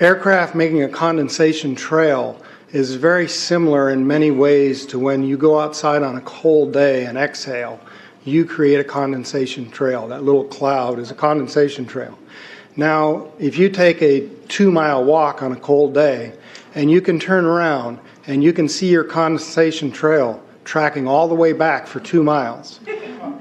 Aircraft making a condensation trail is very similar in many ways to when you go outside on a cold day and exhale. You create a condensation trail. That little cloud is a condensation trail. Now, if you take a 2-mile walk on a cold day and you can turn around and you can see your condensation trail tracking all the way back for 2 miles.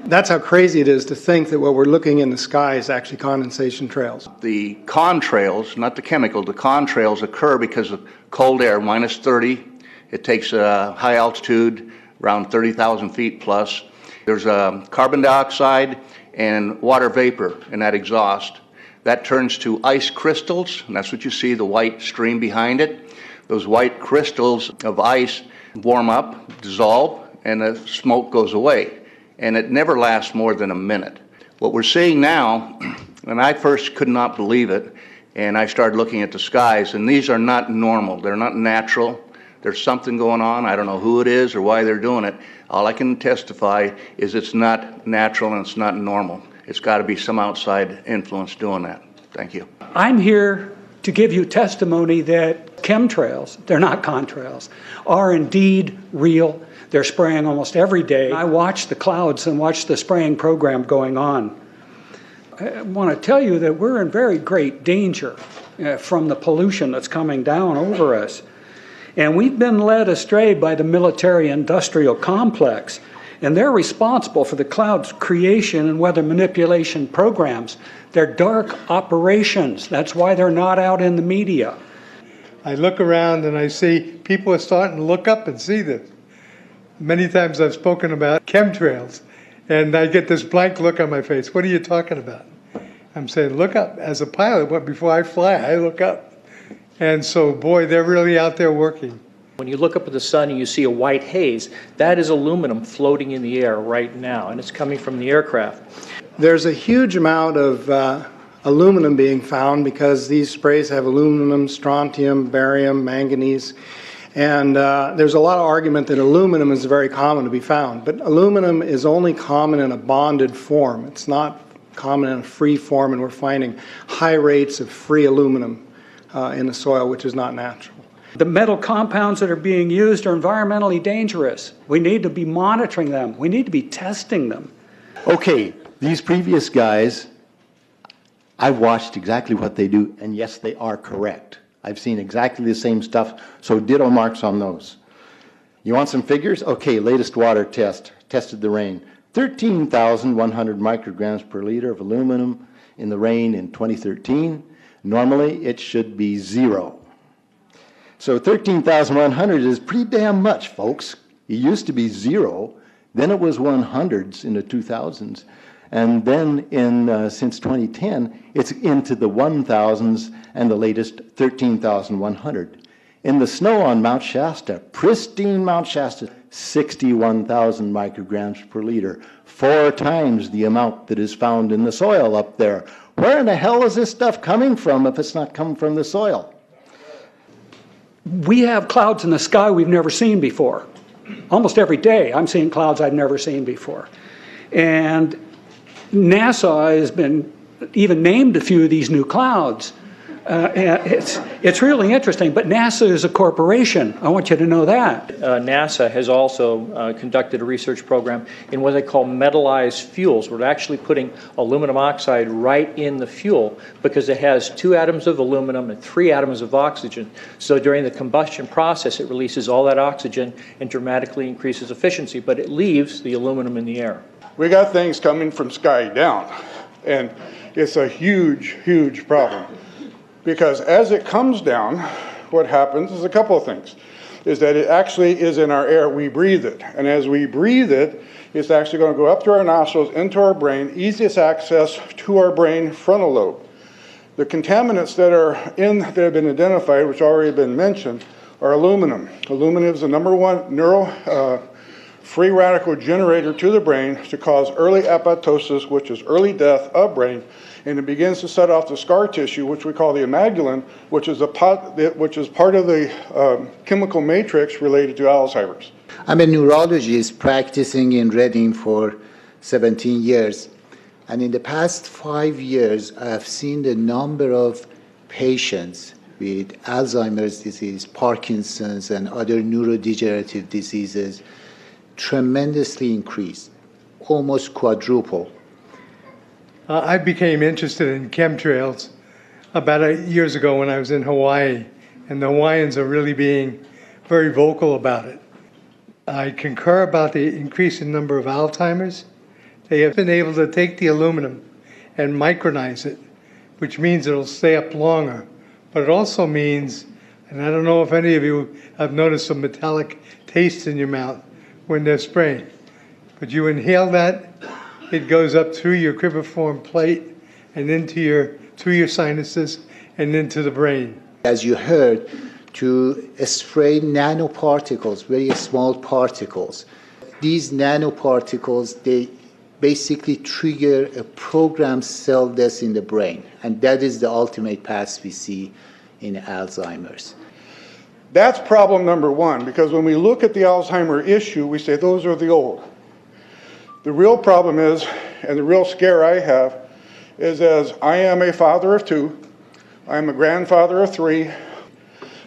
That's how crazy it is to think that what we're looking in the sky is actually condensation trails. The contrails, not the chemical, the contrails occur because of cold air, minus 30. It takes high altitude, around 30,000 feet plus. There's carbon dioxide and water vapor in that exhaust. That turns to ice crystals, and that's what you see, the white stream behind it. Those white crystals of ice warm up, dissolve, and the smoke goes away. And it never lasts more than a minute. What we're seeing now, and I first could not believe it, and I started looking at the skies, and these are not normal. They're not natural. There's something going on. I don't know who it is or why they're doing it. All I can testify is it's not natural and it's not normal. It's got to be some outside influence doing that. Thank you. I'm here to give you testimony that chemtrails, they're not contrails, are indeed real. They're spraying almost every day. I watch the clouds and watch the spraying program going on. I want to tell you that we're in very great danger from the pollution that's coming down over us. And we've been led astray by the military-industrial complex, and they're responsible for the cloud's creation and weather manipulation programs. They're dark operations. That's why they're not out in the media. I look around and I see people are starting to look up and see this. Many times I've spoken about chemtrails, and I get this blank look on my face. What are you talking about? I'm saying, look up. As a pilot, before I fly, I look up. And so, boy, they're really out there working. When you look up at the sun and you see a white haze, that is aluminum floating in the air right now, and it's coming from the aircraft. There's a huge amount of aluminum being found because these sprays have aluminum, strontium, barium, manganese. And there's a lot of argument that aluminum is very common to be found, but aluminum is only common in a bonded form. It's not common in a free form, and we're finding high rates of free aluminum in the soil, which is not natural. The metal compounds that are being used are environmentally dangerous. We need to be monitoring them. We need to be testing them. Okay, these previous guys, I've watched exactly what they do, and yes, they are correct. I've seen exactly the same stuff, so ditto marks on those. You want some figures? Okay, latest water test, tested the rain. 13,100 micrograms per liter of aluminum in the rain in 2013. Normally, it should be 0. So 13,100 is pretty damn much, folks. It used to be 0, then it was 100s in the 2000s. And then since 2010, it's into the 1,000s and the latest 13,100. In the snow on Mount Shasta, pristine Mount Shasta, 61,000 micrograms per liter, 4 times the amount that is found in the soil up there. Where in the hell is this stuff coming from if it's not coming from the soil? We have clouds in the sky we've never seen before. Almost every day I'm seeing clouds I've never seen before. And NASA has been even named a few of these new clouds. It's really interesting, but NASA is a corporation. I want you to know that. NASA has also conducted a research program in what they call metallized fuels. We're actually putting aluminum oxide right in the fuel because it has 2 atoms of aluminum and 3 atoms of oxygen. So during the combustion process, it releases all that oxygen and dramatically increases efficiency, but it leaves the aluminum in the air. We got things coming from sky down, and it's a huge, huge problem. Because as it comes down, what happens is a couple of things. Is that it actually is in our air, we breathe it. And as we breathe it, it's actually going to go up through our nostrils, into our brain, easiest access to our brain frontal lobe. The contaminants that have been identified, which already been mentioned, are aluminum. Aluminum is the #1 free radical generator to the brain to cause early apoptosis, which is early death of brain, and it begins to set off the scar tissue, which we call the amygdalin, which is part of the chemical matrix related to Alzheimer's. I'm a neurologist practicing in Reading for 17 years, and in the past 5 years, I have seen the number of patients with Alzheimer's disease, Parkinson's, and other neurodegenerative diseases tremendously increased, almost quadruple. I became interested in chemtrails about 8 years ago when I was in Hawaii, and the Hawaiians are really being very vocal about it. I concur about the increasing number of Alzheimer's. They have been able to take the aluminum and micronize it, which means it'll stay up longer. But it also means, and I don't know if any of you have noticed some metallic taste in your mouth when they're spraying, but you inhale that, it goes up through your cribriform plate and through your sinuses and into the brain. As you heard, to spray nanoparticles, very small particles. These nanoparticles, they basically trigger a programmed cell death in the brain, and that is the ultimate path we see in Alzheimer's. That's problem number one, because when we look at the Alzheimer issue, we say those are the old. The real problem is, and the real scare I have, is as I am a father of 2, I'm a grandfather of 3.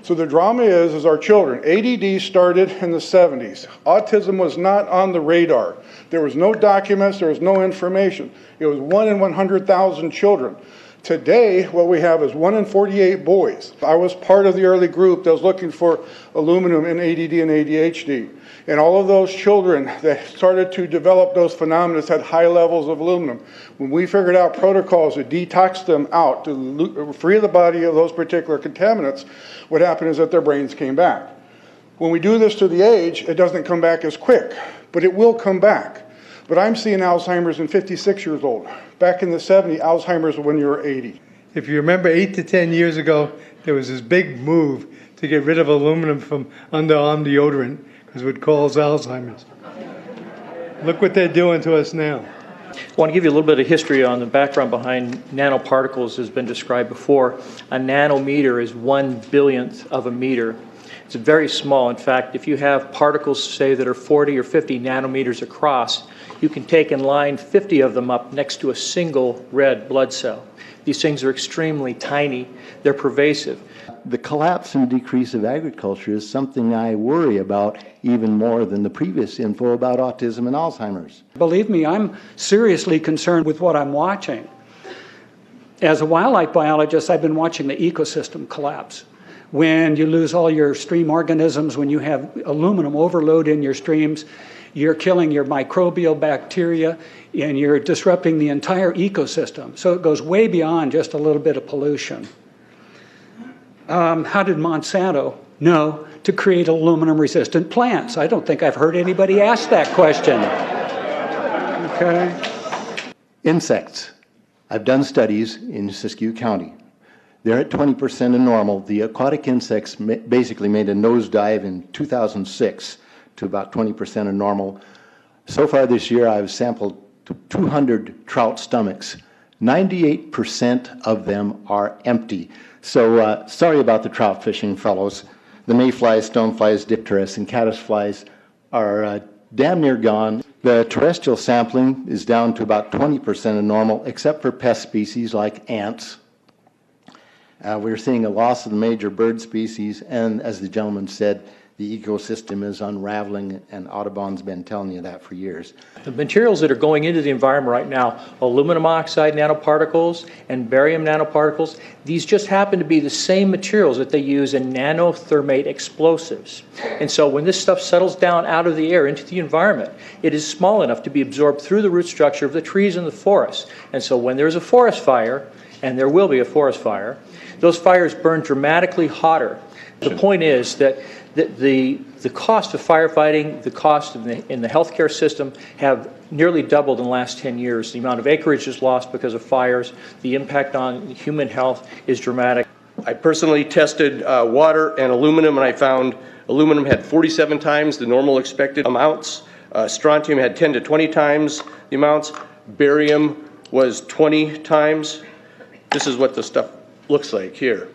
So the drama is our children. ADD started in the 70s. Autism was not on the radar. There was no documents, there was no information. It was 1 in 100,000 children. Today, what we have is 1 in 48 boys. I was part of the early group that was looking for aluminum in ADD and ADHD. And all of those children that started to develop those phenomena had high levels of aluminum. When we figured out protocols to detox them out, to free the body of those particular contaminants, what happened is that their brains came back. When we do this to the age, it doesn't come back as quick, but it will come back. But I'm seeing Alzheimer's in 56 years old. Back in the 70s, Alzheimer's when you were 80. If you remember 8 to 10 years ago, there was this big move to get rid of aluminum from underarm deodorant because it would cause Alzheimer's. Look what they're doing to us now. I want to give you a little bit of history on the background behind nanoparticles has been described before. A nanometer is 1/1000th of a meter. It's very small. In fact, if you have particles, say, that are 40 or 50 nanometers across, you can take and line 50 of them up next to a single red blood cell. These things are extremely tiny. They're pervasive. The collapse and decrease of agriculture is something I worry about even more than the previous info about autism and Alzheimer's. Believe me, I'm seriously concerned with what I'm watching. As a wildlife biologist, I've been watching the ecosystem collapse. When you lose all your stream organisms, when you have aluminum overload in your streams, you're killing your microbial bacteria and you're disrupting the entire ecosystem. So it goes way beyond just a little bit of pollution. How did Monsanto know to create aluminum-resistant plants? I don't think I've heard anybody ask that question. Okay. Insects. I've done studies in Siskiyou County. They're at 20% of normal. The aquatic insects basically made a nosedive in 2006 to about 20% of normal. So far this year, I've sampled 200 trout stomachs. 98% of them are empty. So sorry about the trout fishing, fellows. The mayflies, stoneflies, dipterus, and caddisflies are damn near gone. The terrestrial sampling is down to about 20% of normal, except for pest species like ants. We're seeing a loss of the major bird species, and as the gentleman said, the ecosystem is unraveling, and Audubon's been telling you that for years. The materials that are going into the environment right now, aluminum oxide nanoparticles and barium nanoparticles, these just happen to be the same materials that they use in nanothermate explosives. And so when this stuff settles down out of the air into the environment, it is small enough to be absorbed through the root structure of the trees in the forest. And so when there's a forest fire, and there will be a forest fire, those fires burn dramatically hotter. The point is that the cost of firefighting, the cost in the healthcare system have nearly doubled in the last 10 years. The amount of acreage is lost because of fires. The impact on human health is dramatic. I personally tested water and aluminum, and I found aluminum had 47 times the normal expected amounts. Strontium had 10 to 20 times the amounts. Barium was 20 times. This is what the stuff looks like here.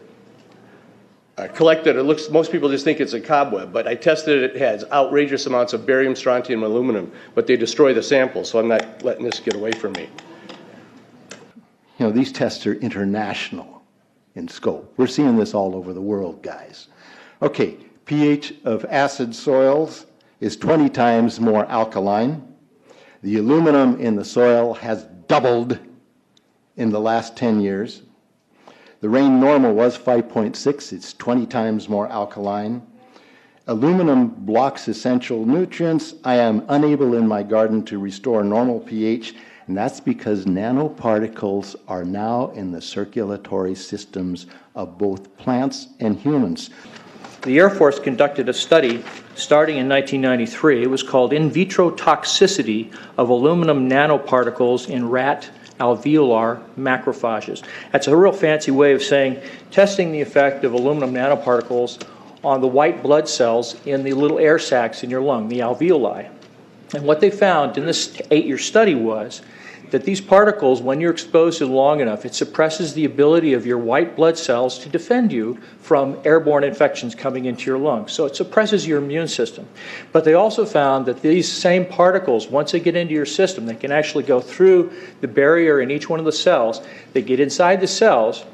Collected, it looks, most people just think it's a cobweb, but I tested it, it has outrageous amounts of barium, strontium, and aluminum, but they destroy the sample, so I'm not letting this get away from me. You know, these tests are international. in scope. We're seeing this all over the world, guys. Okay, pH of acid soils is 20 times more alkaline. The aluminum in the soil has doubled in the last 10 years. The rain normal was 5.6. It's 20 times more alkaline. Aluminum blocks essential nutrients. I am unable in my garden to restore normal pH, and that's because nanoparticles are now in the circulatory systems of both plants and humans. The Air Force conducted a study starting in 1993. It was called In Vitro Toxicity of Aluminum Nanoparticles in Rat Alveolar Macrophages. That's a real fancy way of saying testing the effect of aluminum nanoparticles on the white blood cells in the little air sacs in your lung, the alveoli. And what they found in this 8-year study was that these particles, when you're exposed to them long enough, it suppresses the ability of your white blood cells to defend you from airborne infections coming into your lungs. So it suppresses your immune system. But they also found that these same particles, once they get into your system, they can actually go through the barrier in each one of the cells. They get inside the cells,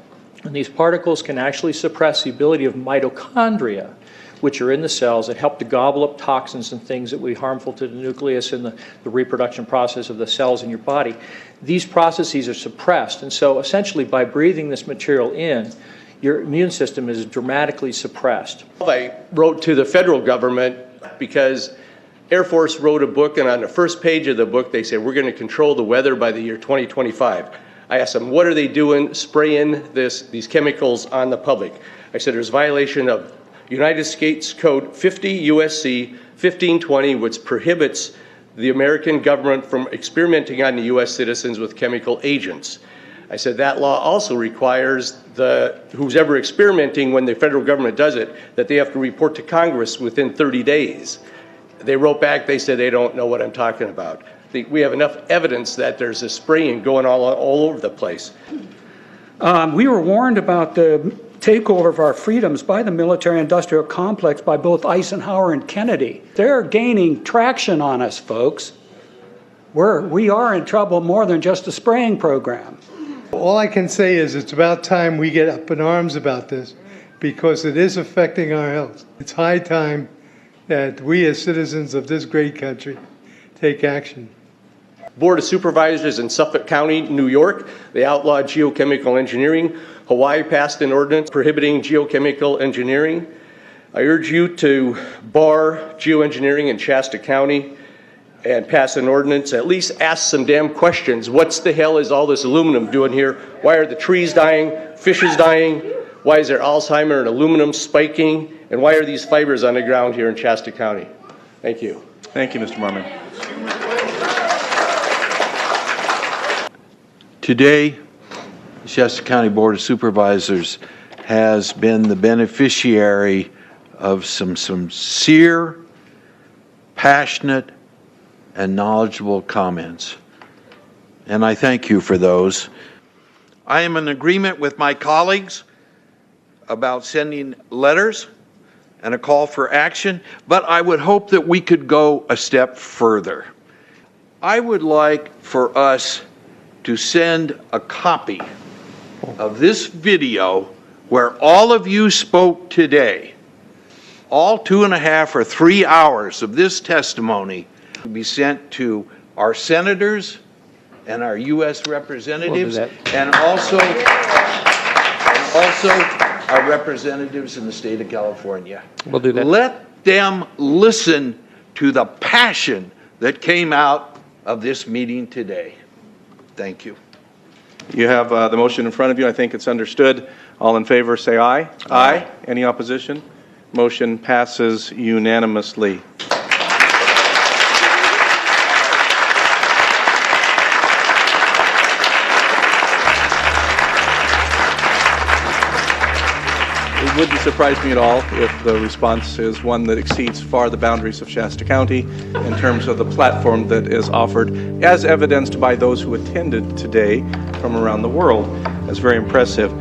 and these particles can actually suppress the ability of mitochondria, which are in the cells that help to gobble up toxins and things that would be harmful to the nucleus and the reproduction process of the cells in your body. These processes are suppressed, and so essentially by breathing this material in, your immune system is dramatically suppressed. I wrote to the federal government because Air Force wrote a book, and on the first page of the book they said, we're going to control the weather by the year 2025. I asked them, what are they doing spraying these chemicals on the public? I said, there's violation of United States Code 50 USC 1520, which prohibits the American government from experimenting on the U.S. citizens with chemical agents. I said that law also requires who's ever experimenting, when the federal government does it, that they have to report to Congress within 30 days. They wrote back, they said they don't know what I'm talking about. We have enough evidence that there's a spraying going all over the place. We were warned about the takeover of our freedoms by the military-industrial complex by both Eisenhower and Kennedy. They're gaining traction on us, folks. We are in trouble more than just a spraying program. All I can say is it's about time we get up in arms about this, because it is affecting our health. It's high time that we as citizens of this great country take action. Board of Supervisors in Suffolk County, New York, they outlawed geochemical engineering. Hawaii passed an ordinance prohibiting geochemical engineering. I urge you to bar geoengineering in Shasta County and pass an ordinance. At least ask some damn questions. What the hell is all this aluminum doing here? Why are the trees dying, fishes dying? Why is there Alzheimer and aluminum spiking? And why are these fibers on the ground here in Shasta County? Thank you. Thank you, Mr. Marmon. Today, the Shasta County Board of Supervisors has been the beneficiary of some sincere, passionate, and knowledgeable comments. And I thank you for those. I am in agreement with my colleagues about sending letters and a call for action, but I would hope that we could go a step further. I would like for us to send a copy of this video where all of you spoke today, all 2.5 or 3 hours of this testimony, to be sent to our senators and our U.S. representatives, and also our representatives in the state of California. We'll do that. Let them listen to the passion that came out of this meeting today. Thank you. You have the motion in front of you. I think it's understood. All in favor, say aye. Aye. Any opposition? Motion passes unanimously. It wouldn't surprise me at all if the response is one that exceeds far the boundaries of Shasta County in terms of the platform that is offered, as evidenced by those who attended today from around the world. That's very impressive.